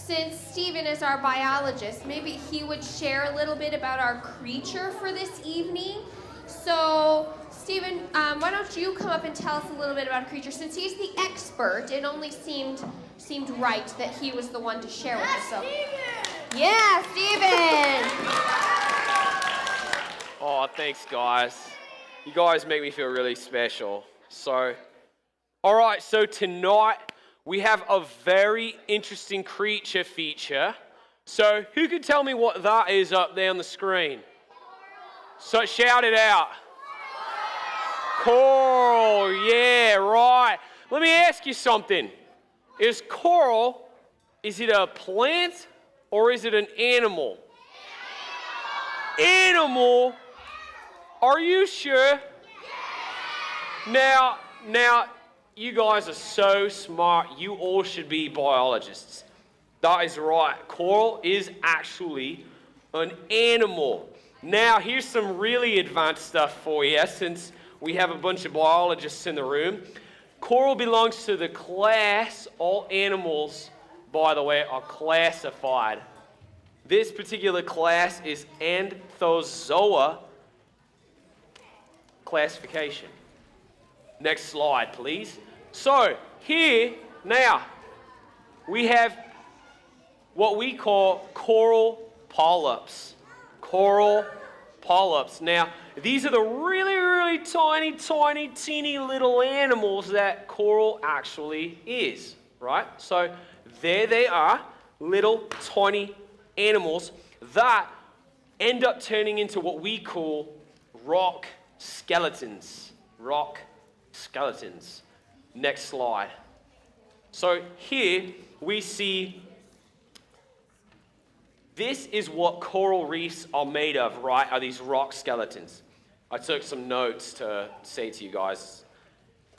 since Stephen is our biologist, maybe he would share a little bit about our creature for this evening. So, Stephen, why don't you come up and tell us a little bit about our creature? Since he's the expert, it only seemed right that he was the one to share with us. So, yeah, Stephen! Oh, thanks, guys. You guys make me feel really special. So, all right, so tonight we have a very interesting creature feature. So, who could tell me what that is up there on the screen? So, shout it out. Coral, yeah, right. Let me ask you something. Is coral, is it a plant or is it an animal? Animal? Are you sure? Now, you guys are so smart. You all should be biologists. That is right. Coral is actually an animal. Now, here's some really advanced stuff for you, since we have a bunch of biologists in the room. Coral belongs to the class. All animals, by the way, are classified. This particular class is Anthozoa classification. Next slide, please. So, here, now, we have what we call coral polyps. Coral polyps. Now, these are the really, really tiny, teeny little animals that coral actually is, right? So, there they are, little, tiny animals that end up turning into what we call rock skeletons. Rock skeletons. Next slide. So here we see this is what coral reefs are made of, right? Are these rock skeletons. I took some notes to say to you guys.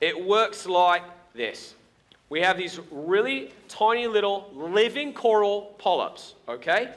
It works like this. We have these really tiny little living coral polyps, okay?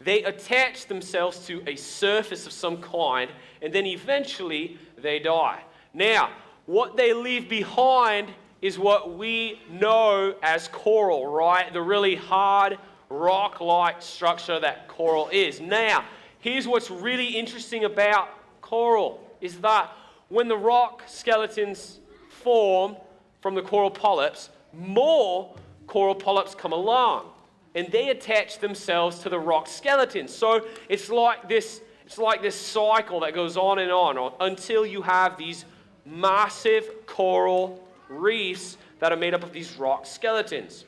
They attach themselves to a surface of some kind, and then eventually they die. Now, what they leave behind is what we know as coral, right? The really hard, rock-like structure that coral is. Now, here's what's really interesting about coral, is that when the rock skeletons form from the coral polyps, more coral polyps come along, and they attach themselves to the rock skeleton. So it's like this cycle that goes on and on until you have these massive coral reefs that are made up of these rock skeletons.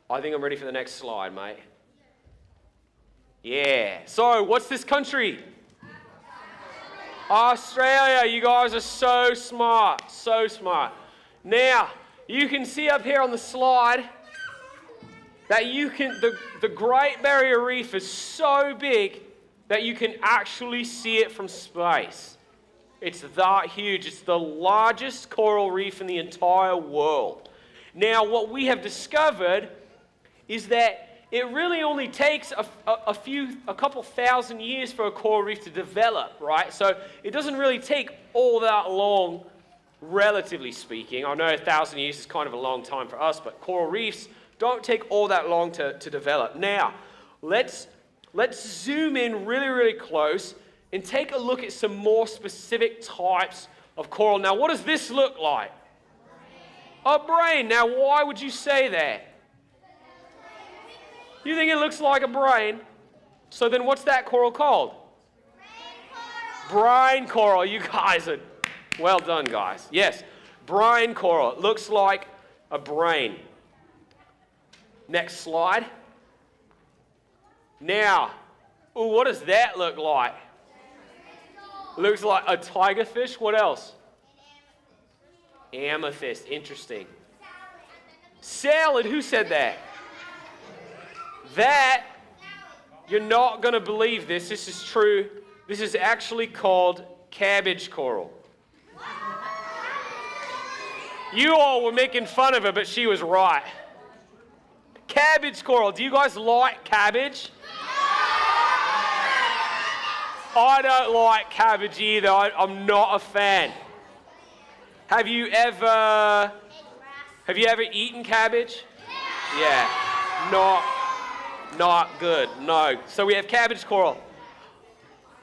I think I'm ready for the next slide, mate. Yeah. So what's this country? Australia. You guys are so smart, so smart. Now, you can see up here on the slide that the Great Barrier Reef is so big that you can actually see it from space. It's that huge. It's the largest coral reef in the entire world. Now, what we have discovered is that it really only takes a couple thousand years for a coral reef to develop, right? So it doesn't really take all that long, relatively speaking. I know 1,000 years is kind of a long time for us, but coral reefs don't take all that long to develop. Now, let's zoom in really, really close and take a look at some more specific types of coral. Now, what does this look like? A brain. Now, why would you say that? You think it looks like a brain? So then what's that coral called? Brine coral. You guys are well done, guys. Yes, brine coral. It looks like a brain. Next slide. Now, what does that look like? Looks like a tigerfish. What else? Amethyst. Interesting. Salad. Who said that? That, you're not going to believe this. This is true. This is actually called cabbage coral. You all were making fun of her, but she was right. Cabbage coral. Do you guys like cabbage? I don't like cabbage either. I'm not a fan. Have you ever Have you ever eaten cabbage? Yeah. Not good. No. So we have cabbage coral.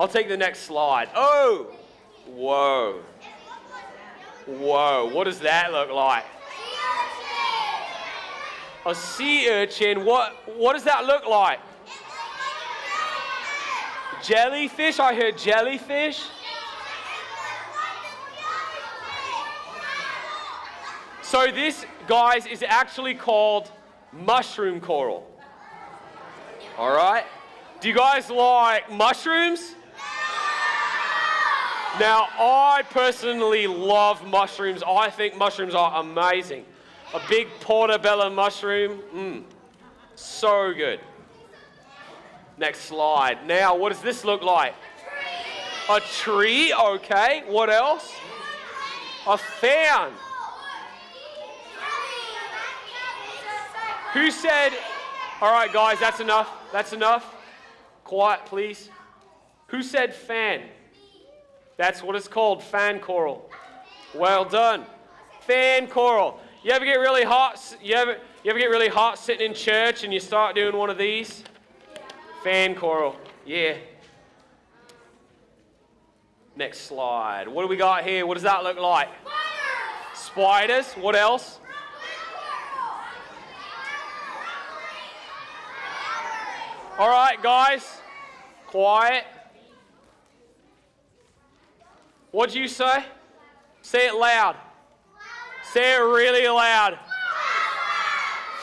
I'll take the next slide. Oh! Whoa. Whoa. What does that look like? A sea urchin. What does that look like? Jellyfish? I heard jellyfish. So this, guys, is actually called mushroom coral. All right? Do you guys like mushrooms? Now, I personally love mushrooms. I think mushrooms are amazing. A big portobello mushroom, so good. Next slide. Now, what does this look like? A tree, okay. What else? A fan. Who said, all right, guys, that's enough. That's enough. Quiet, please. Who said fan? That's what it's called, fan coral. Well done. Fan coral. You ever get really hot? You ever get really hot sitting in church and you start doing one of these? Fan coral. Yeah. Next slide. What do we got here? What does that look like? Spiders. What else? All right, guys. Quiet. What'd you say? Say it loud. Say it really loud.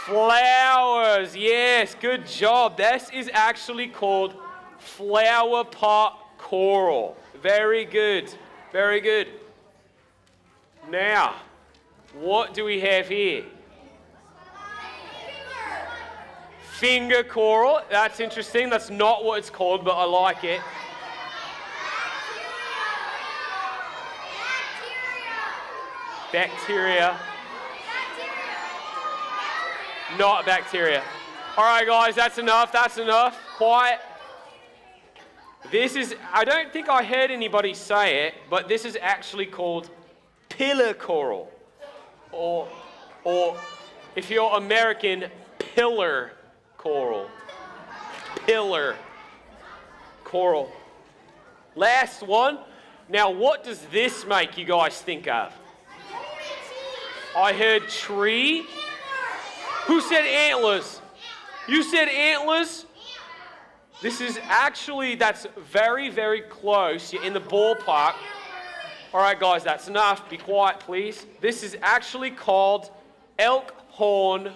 Flowers. Yes, good job. This is actually called flower pot coral. Very good. Very good. Now, what do we have here? Finger coral. That's interesting. That's not what it's called, but I like it. Bacteria. Not bacteria. All right, guys, that's enough. That's enough. Quiet. This is, I don't think I heard anybody say it, but this is actually called pillar coral. Or if you're American, pillar coral. Pillar coral. Last one. Now, what does this make you guys think of? I heard tree. Who said antlers? You said antlers? This is actually, that's very, very close. You're in the ballpark. All right, guys, that's enough. Be quiet, please. This is actually called elk horn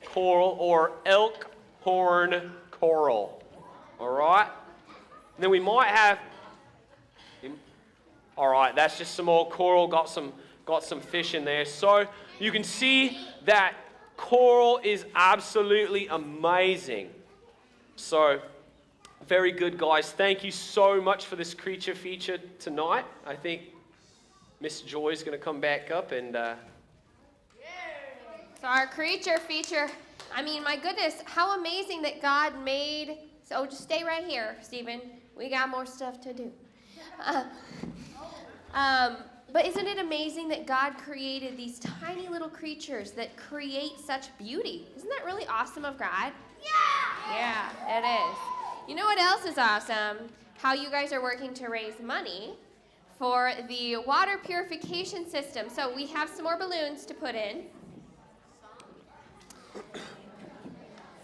coral or elk horn coral. All right? And then we might have, all right, that's just some more coral, got some fish in there. So you can see that coral is absolutely amazing. So very good, guys. Thank you so much for this creature feature tonight. I think Miss Joy is going to come back up and... So our creature feature, I mean, my goodness, how amazing that God made... So just stay right here, Stephen. We got more stuff to do. But isn't it amazing that God created these tiny little creatures that create such beauty? Isn't that really awesome of God? Yeah, it is. You know what else is awesome? How you guys are working to raise money for the water purification system. So we have some more balloons to put in.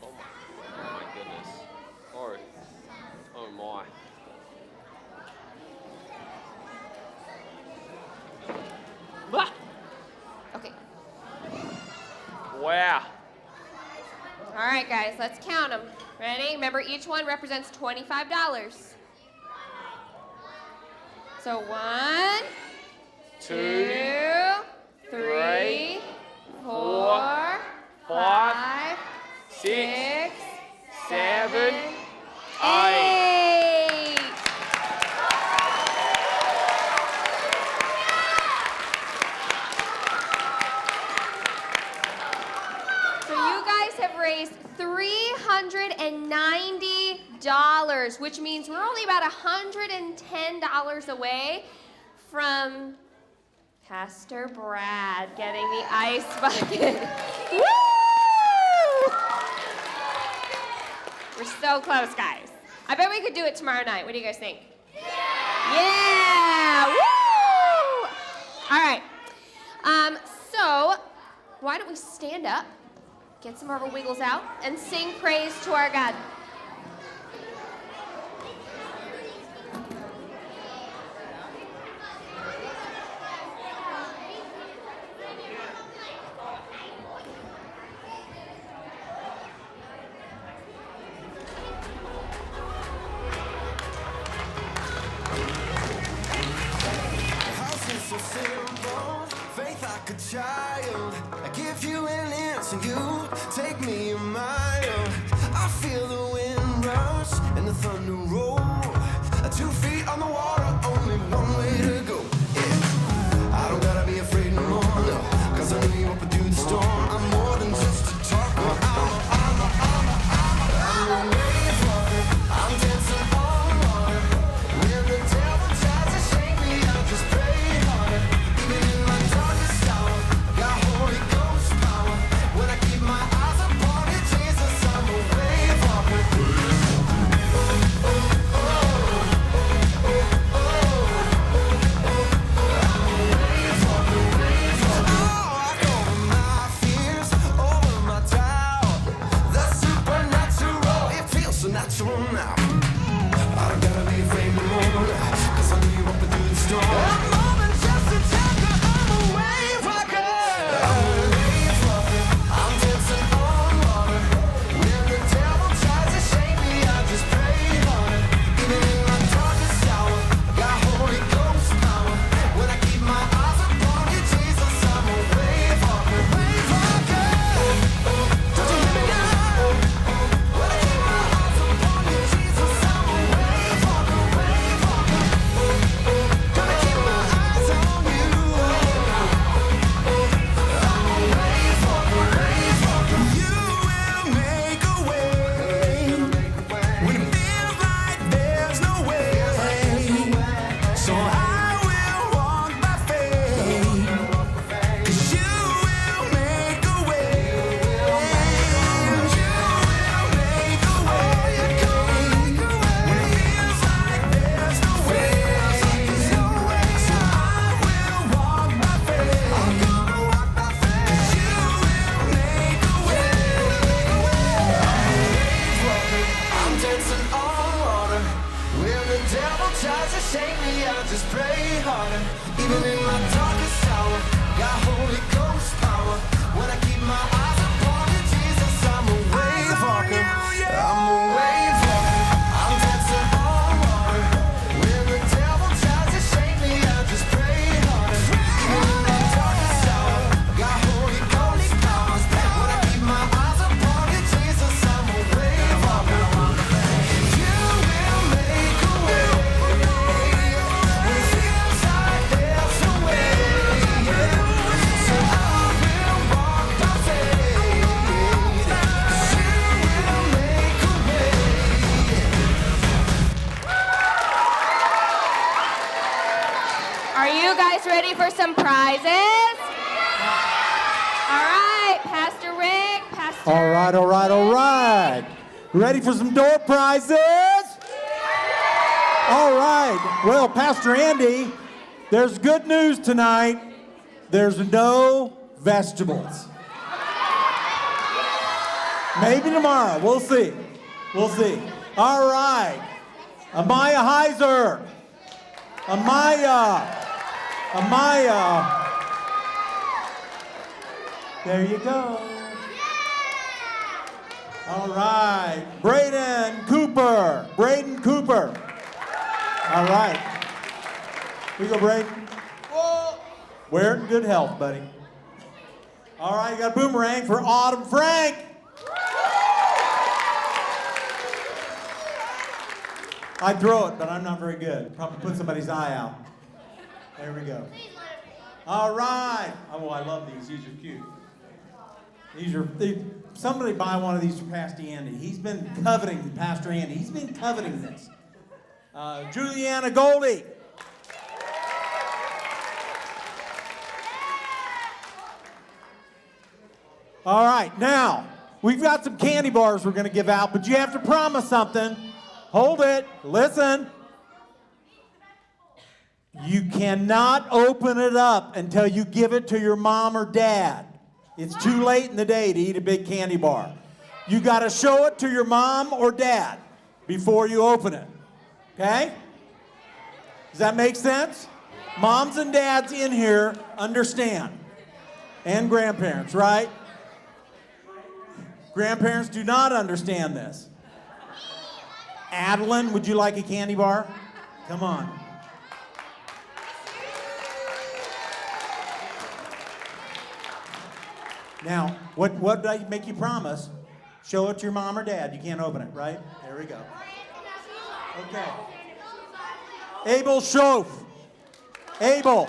Oh my goodness. Oh my. Okay. Wow. All right, guys, let's count them. Ready? Remember, each one represents $25. So 1, 2, 3, 4, 5, 6, 7, 8. So you guys have raised $390, which means we're only about $110 away from Pastor Brad getting the ice bucket. Woo! We're so close, guys. I bet we could do it tomorrow night. What do you guys think? Yeah! Woo! All right. So, why don't we stand up, get some of our wiggles out, and sing praise to our God. So simple, faith like a child. I give you an inch and you take me a mile. I feel the wind rush and the thunder roll. 2 feet on the water, only one way to go. Yeah, I don't gotta be afraid no more, no, 'cause I know you up through the storm. I'm more than just a talker. I'm a wave walker. I'm dancing on water. When the devil tries to shake me, I'll just pray. Now I don't gotta be afraid no more, 'cause I know you up through the storm. I'm more than just a tanker, I'm a wave walker. I'm a wave walker, I'm dancing on water. When the devil tries to shake me, I just pray harder. Even in my darkest hour, I got Holy Ghost power. When I keep my eyes upon you, Jesus, I'm a wave walker. Wave walker. Don't you hear me now? When I keep my eyes upon you, Jesus, I'm a wave walker, wave walker. Gonna keep my eyes on you. I'm a wave walker, wave walker. You will make a way when it feels like there's no way. So I will walk by faith, 'cause you will make a way. You will make a way. When it feels like there's no way. So I will walk by faith. I'm gonna walk by faith. 'Cause you will make a way. I'm dancing on water. When the devil tries to shake me, I'll just pray harder. Even in my darkest hour, got Holy Ghost power. When I keep my eyes upon you, Jesus, I'm a wave walker. I'm a wave walker. I'm dancing on water. When the devil tries to shake me, I'll just pray harder. Even in my darkest hour, got Holy Ghost power. When I keep my eyes upon you, Jesus, I'm a wave walker. You will make a way when it feels like there's no way. So I will walk by faith, 'cause you will make a way. Are you guys ready for some prizes? All right, Pastor Rick, Pastor... All right. Ready for some door prizes? All right. Well, Pastor Andy, there's good news tonight. There's no vegetables. Maybe tomorrow. We'll see. All right. Amaya Heiser. Amaya. There you go. All right. Braden Cooper. All right. Here you go, Braden. Wear it in good health, buddy. All right, you got a boomerang for Autumn Frank. I'd throw it, but I'm not very good. Probably put somebody's eye out. There we go. All right. Oh, I love these. These are cute. Somebody buy one of these for Pastor Andy. He's been coveting, Pastor Andy. He's been coveting this. Juliana Goldie. All right, now, we've got some candy bars we're going to give out, but you have to promise something. Hold it. Listen. You cannot open it up until you give it to your mom or dad. It's too late in the day to eat a big candy bar. You got to show it to your mom or dad before you open it. Okay? Does that make sense? Moms and dads in here understand. And grandparents, right? Grandparents do not understand this. Adeline, would you like a candy bar? Come on. Now, what did I make you promise? Show it to your mom or dad. You can't open it, right? There we go. Okay. Abel Schoaf. Abel.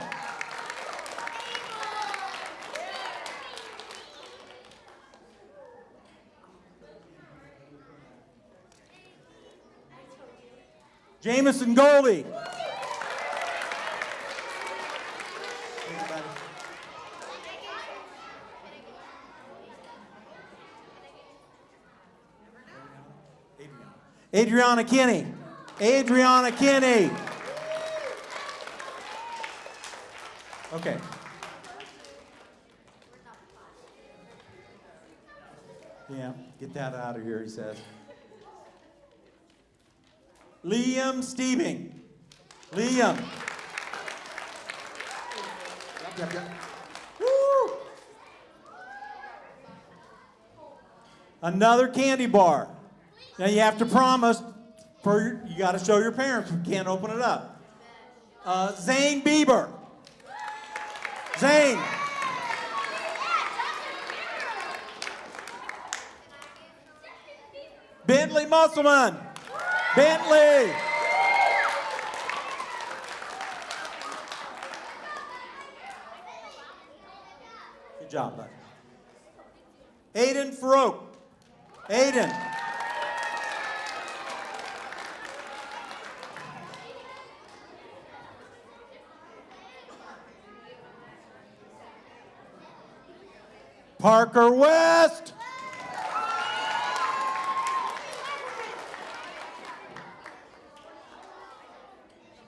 Jameson Goldie. Adriana Kinney. Adriana Kinney. Okay. Yeah, get that out of here, he says. Liam Steebing. Liam. Yep. Woo! Another candy bar. Now you have to promise, you got to show your parents. You can't open it up. Zane Bieber. Zane. Bentley Musselman. Bentley. Good job, bud. Aiden Farouk. Aiden. Parker West.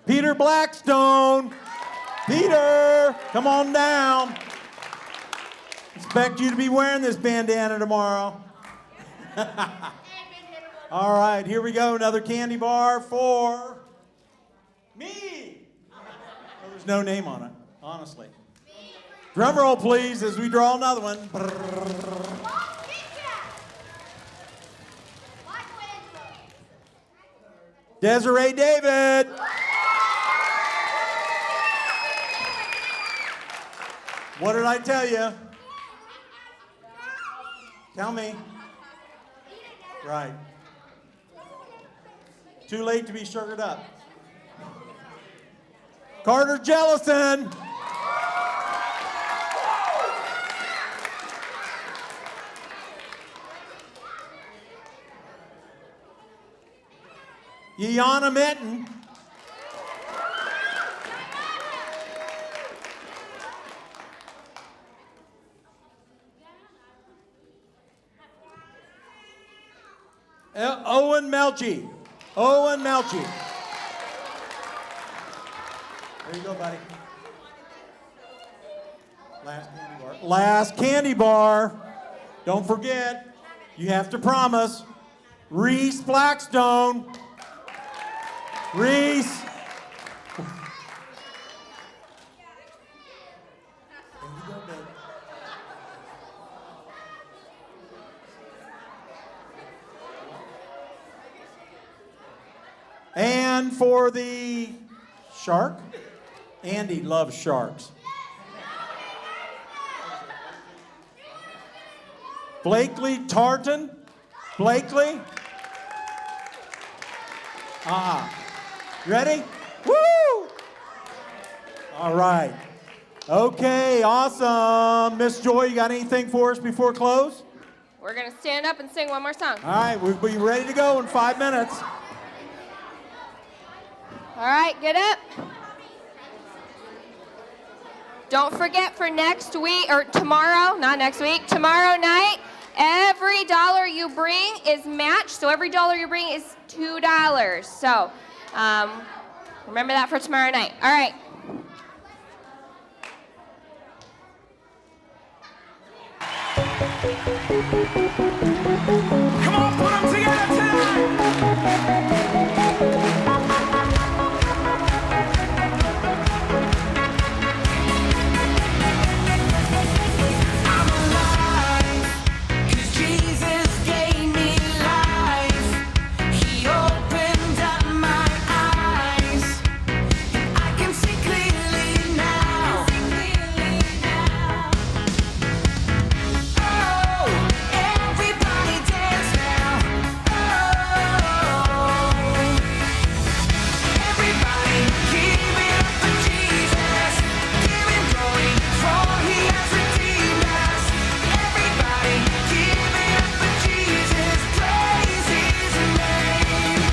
Peter Blackstone. Peter, come on down. Expect you to be wearing this bandana tomorrow. All right, here we go. Another candy bar for me. Oh, there's no name on it, honestly. Drum roll, please, as we draw another one. Desiree David. What did I tell you? Tell me. Right. Too late to be sugared up. Carter Jellison. Yana Minton. Owen Melchi. Owen Melchi. There you go, buddy. Last candy bar. Last candy bar. Don't forget, you have to promise. Reese Blackstone. Reese. And for the shark, Andy loves sharks. Blakely Tartan. Blakely. Ready? Woo! All right. Okay, awesome. Miss Joy, you got anything for us before close? We're going to stand up and sing one more song. All right, we'll be ready to go in 5 minutes. All right, get up. don't forget for next week, or tomorrow, not next week, tomorrow night, every dollar you bring is matched. So every dollar you bring is $2. So remember that for tomorrow night. All right. Come on, put them together tonight. I'm alive, 'cause Jesus gave me life. He opened up my eyes, and I can see clearly now. Oh, everybody dance now. Oh, everybody give it up for Jesus. Give him glory, for he has redeemed us. Everybody give it up for Jesus. Praise his name.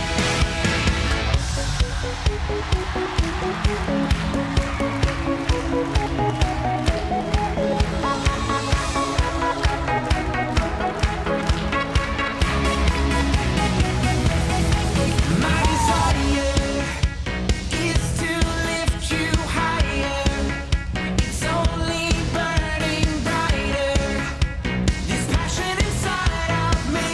My desire is to lift you higher. It's only burning brighter. This passion inside of me.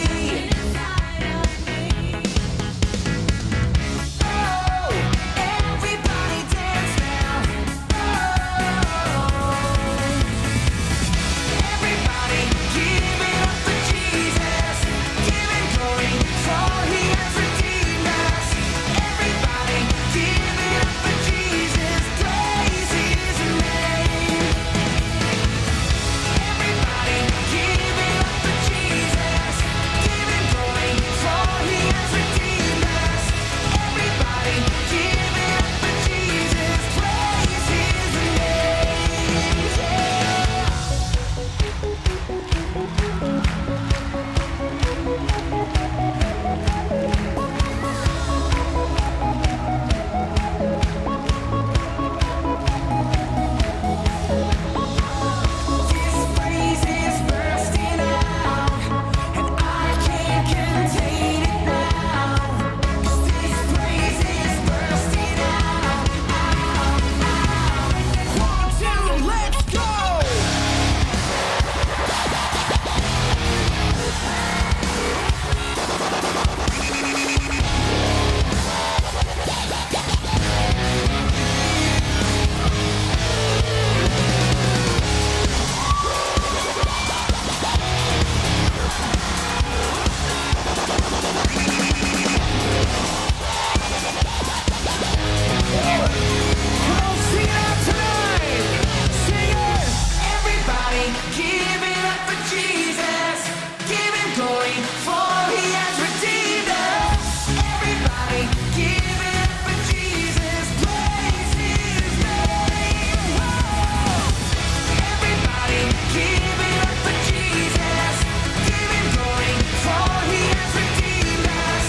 Oh, everybody dance now. Oh, everybody give it up for Jesus. Give him glory, for he has redeemed us. Everybody give it up for Jesus. Praise his name. Everybody give it up for Jesus. Give him glory, for he has redeemed us. Everybody give it up for Jesus. Praise his name. This praise is bursting out, and I can't contain it now. 'Cause this praise is bursting out. 1, 2, let's go. Come on, sing it out tonight. Sing it. Everybody give it up for Jesus. Give him glory, for he has redeemed us. Everybody give it up for Jesus. Praise his name. Whoa. Everybody give it up for Jesus. Give him glory, for he has redeemed us.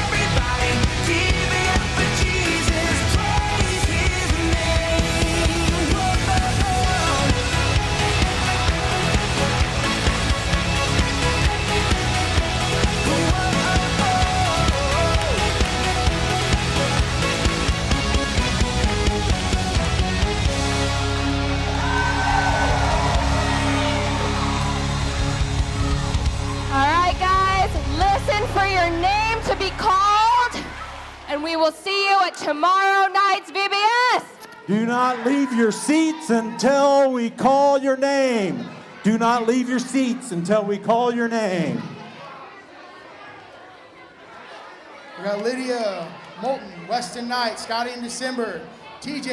Everybody give it up for Jesus. Praise his name. Whoa. All right, guys, listen for your name to be called, and we will see you at tomorrow night's VBS. Do not leave your seats until we call your name. Do not leave your seats until we call your name. We got Lydia, Moulton, Weston Knight, Scotty in December, TJ.